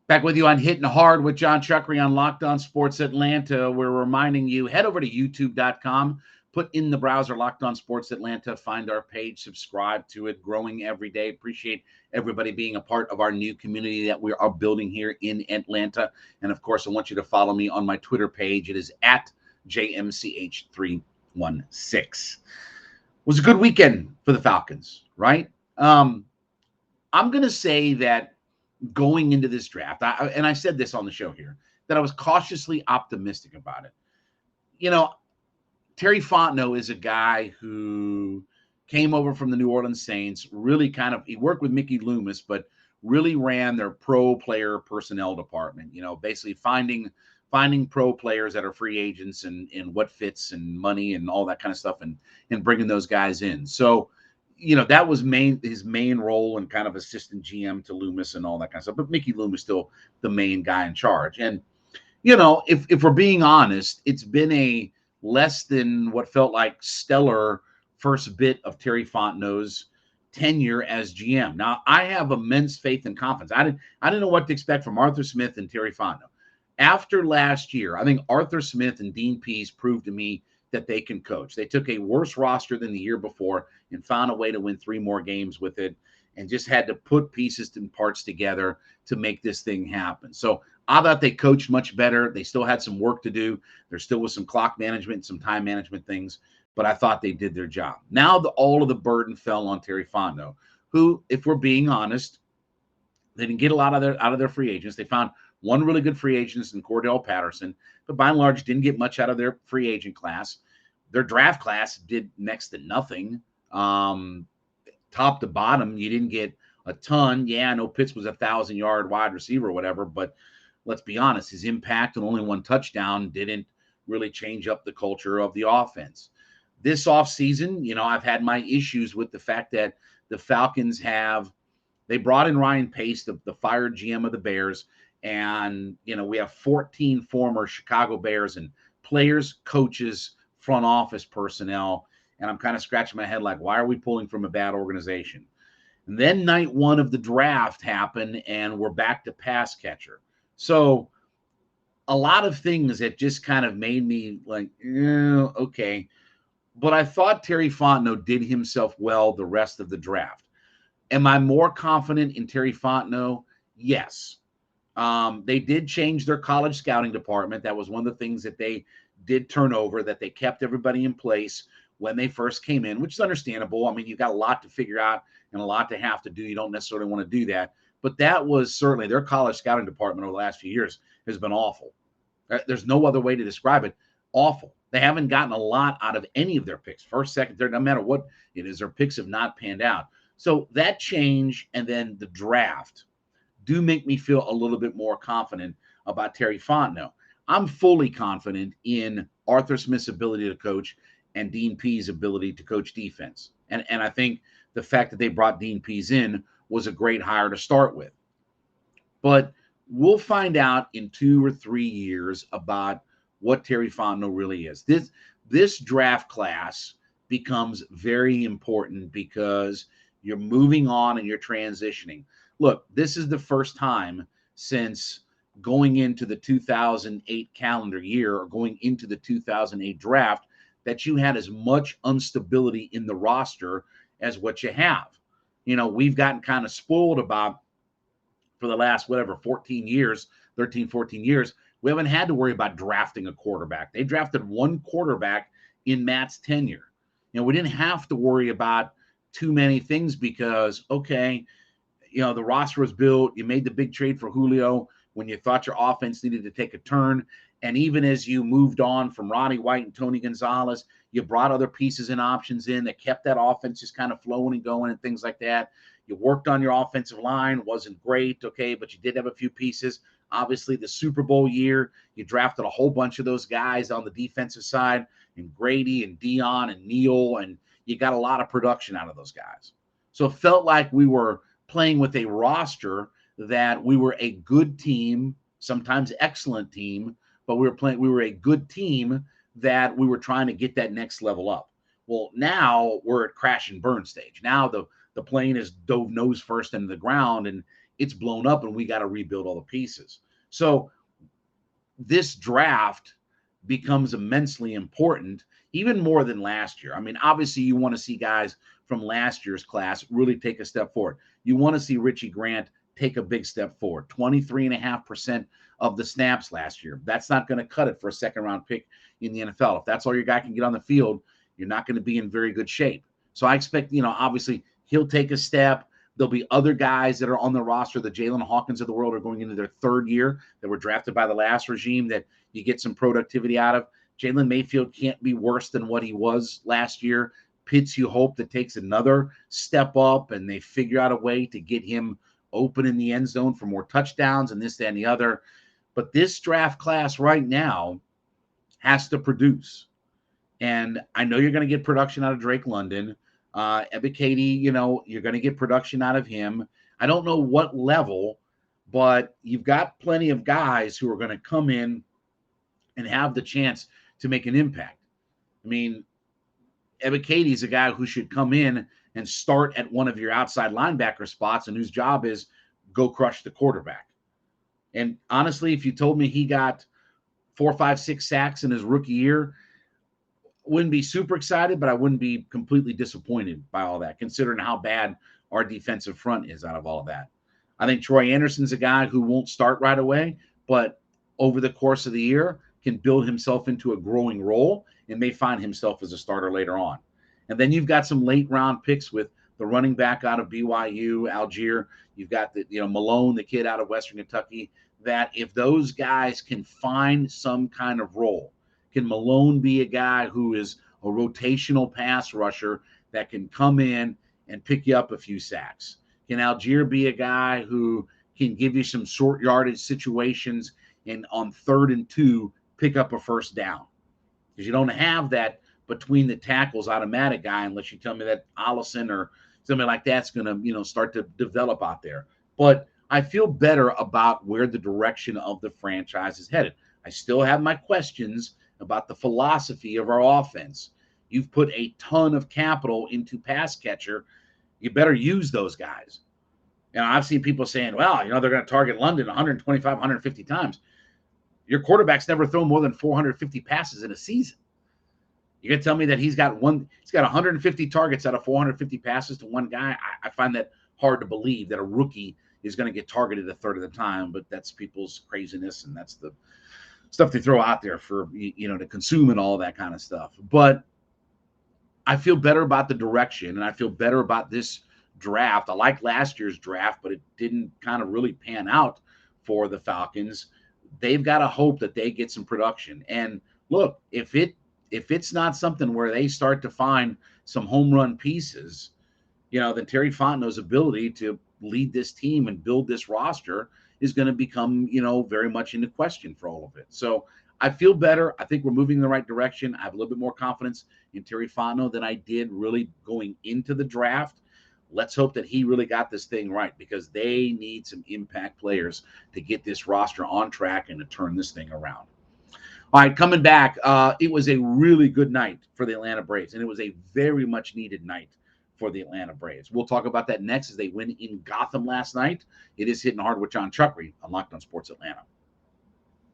Back with you on Hittin Hard with Jon Chuckery on Locked On Sports Atlanta. We're reminding you, head over to youtube.com, put in the browser Locked On Sports Atlanta, find our page, subscribe to it, growing every day. Appreciate everybody being a part of our new community that we are building here in Atlanta. And of course, I want you to follow me on my Twitter page. It is at JMCH316. It was a good weekend for the Falcons, right? I'm going to say that going into this draft, and I said this on the show here, that I was cautiously optimistic about it. You know, Terry Fontenot is a guy who came over from the New Orleans Saints, really he worked with Mickey Loomis, but really ran their pro player personnel department, basically finding pro players that are free agents and what fits and money and all that kind of stuff and bringing those guys in. So, that was his main role and kind of assistant GM to Loomis and all that kind of stuff. But Mickey Loomis still the main guy in charge. And, if we're being honest, it's been a less than what felt like stellar first bit of Terry Fontenot's tenure as GM. Now, I have immense faith and confidence. I didn't know what to expect from Arthur Smith and Terry Fontenot. After last year, I think Arthur Smith and Dean Pease proved to me that they can coach. They took a worse roster than the year before and found a way to win 3 more games with it and just had to put pieces and parts together to make this thing happen. So I thought they coached much better. They still had some work to do. There still was some clock management, some time management things, but I thought they did their job. Now all of the burden fell on Terry Fontenot, who, if we're being honest, they didn't get a lot out of their free agents. They found one really good free agent in Cordell Patterson, but by and large didn't get much out of their free agent class. Their draft class did next to nothing. Top to bottom, you didn't get a ton. Yeah, I know Pitts was 1,000-yard wide receiver or whatever, but let's be honest, his impact on only 1 touchdown didn't really change up the culture of the offense. This offseason, I've had my issues with the fact that the Falcons they brought in Ryan Pace, the fired GM of the Bears, and, we have 14 former Chicago Bears and players, coaches, front office personnel. And I'm kind of scratching my head like, why are we pulling from a bad organization? And then night 1 of the draft happened, and we're back to pass catcher. So a lot of things that just kind of made me like, okay. But I thought Terry Fontenot did himself well the rest of the draft. Am I more confident in Terry Fontenot? Yes. They did change their college scouting department. That was one of the things that they did turn over, that they kept everybody in place when they first came in, which is understandable. I mean, you've got a lot to figure out and a lot to have to do. You don't necessarily want to do that. But that was certainly their college scouting department over the last few years has been awful. There's no other way to describe it. Awful. They haven't gotten a lot out of any of their picks. First, second, third, no matter what it is, their picks have not panned out. So that change and then the draft do make me feel a little bit more confident about Terry Fontenot. I'm fully confident in Arthur Smith's ability to coach and Dean Pease's ability to coach defense. And I think the fact that they brought Dean Pease in was a great hire to start with. But we'll find out in 2 or 3 years about what Terry Fontenot really is. This draft class becomes very important because you're moving on and you're transitioning. Look, this is the first time since going into the 2008 calendar year or going into the 2008 draft that you had as much instability in the roster as what you have. We've gotten kind of spoiled about for the last, 13, 14 years. We haven't had to worry about drafting a quarterback. They drafted 1 quarterback in Matt's tenure. We didn't have to worry about too many things because, okay, the roster was built. You made the big trade for Julio when you thought your offense needed to take a turn. And even as you moved on from Roddy White and Tony Gonzalez, you brought other pieces and options in that kept that offense just kind of flowing and going and things like that. You worked on your offensive line. Wasn't great, okay, but you did have a few pieces. Obviously, the Super Bowl year, you drafted a whole bunch of those guys on the defensive side, and Grady and Dion and Neal, and you got a lot of production out of those guys. So it felt like we were playing with a roster that we were a good team, sometimes excellent team, but we were a good team that we were trying to get that next level up. Well, now we're at crash and burn stage. Now the plane is dove nose first into the ground, and it's blown up and we got to rebuild all the pieces. So this draft becomes immensely important, even more than last year. I mean, obviously, you want to see guys from last year's class really take a step forward. You want to see Richie Grant take a big step forward. 23.5% of the snaps last year. That's not going to cut it for a second-round pick in the NFL. If that's all your guy can get on the field, you're not going to be in very good shape. So I expect, obviously, he'll take a step. There'll be other guys that are on the roster. The Jalen Hawkins of the world are going into their third year that were drafted by the last regime that you get some productivity out of. Jalen Mayfield can't be worse than what he was last year. Pitts, you hope that takes another step up and they figure out a way to get him open in the end zone for more touchdowns and this, that, and the other. But this draft class right now has to produce. And I know you're going to get production out of Drake London. Ebiketie, you're going to get production out of him. I don't know what level, but you've got plenty of guys who are going to come in and have the chance to make an impact. I mean, Ebiketie is a guy who should come in and start at one of your outside linebacker spots and whose job is go crush the quarterback. And honestly, if you told me he got 4, 5, 6 sacks in his rookie year, wouldn't be super excited, but I wouldn't be completely disappointed by all that, considering how bad our defensive front is out of all of that. I think Troy Anderson's a guy who won't start right away, but over the course of the year can build himself into a growing role and may find himself as a starter later on. And then you've got some late round picks with the running back out of BYU, Algier. You've got the Malone, the kid out of Western Kentucky, that if those guys can find some kind of role, can Malone be a guy who is a rotational pass rusher that can come in and pick you up a few sacks? Can Algier be a guy who can give you some short yardage situations and on 3rd and 2 pick up a first down? Because you don't have that between the tackles automatic guy unless you tell me that Allison or something like that's going to start to develop out there. But I feel better about where the direction of the franchise is headed. I still have my questions about the philosophy of our offense. You've put a ton of capital into pass catcher. You better use those guys. And I've seen people saying, well, they're going to target London 125, 150 times. Your quarterback's never thrown more than 450 passes in a season. You're going to tell me that he's got 150 targets out of 450 passes to one guy? I find that hard to believe that a rookie is going to get targeted a third of the time, but that's people's craziness, and that's the stuff they throw out there for, to consume and all that kind of stuff. But I feel better about the direction, and I feel better about this draft. I like last year's draft, but it didn't kind of really pan out for the Falcons. They've got to hope that they get some production. And look, if it's not something where they start to find some home run pieces, then Terry Fontenot's ability to lead this team and build this roster is going to become, very much into question for all of it. So I feel better. I think we're moving in the right direction. I have a little bit more confidence in Terry Fontenot than I did really going into the draft. Let's hope that he really got this thing right, because they need some impact players to get this roster on track and to turn this thing around. All right, coming back, it was a really good night for the Atlanta Braves, and it was a very much needed night for the Atlanta Braves. We'll talk about that next as they win in Gotham last night. It is Hittin' Hard with Jon Chuckery on Locked On Sports Atlanta.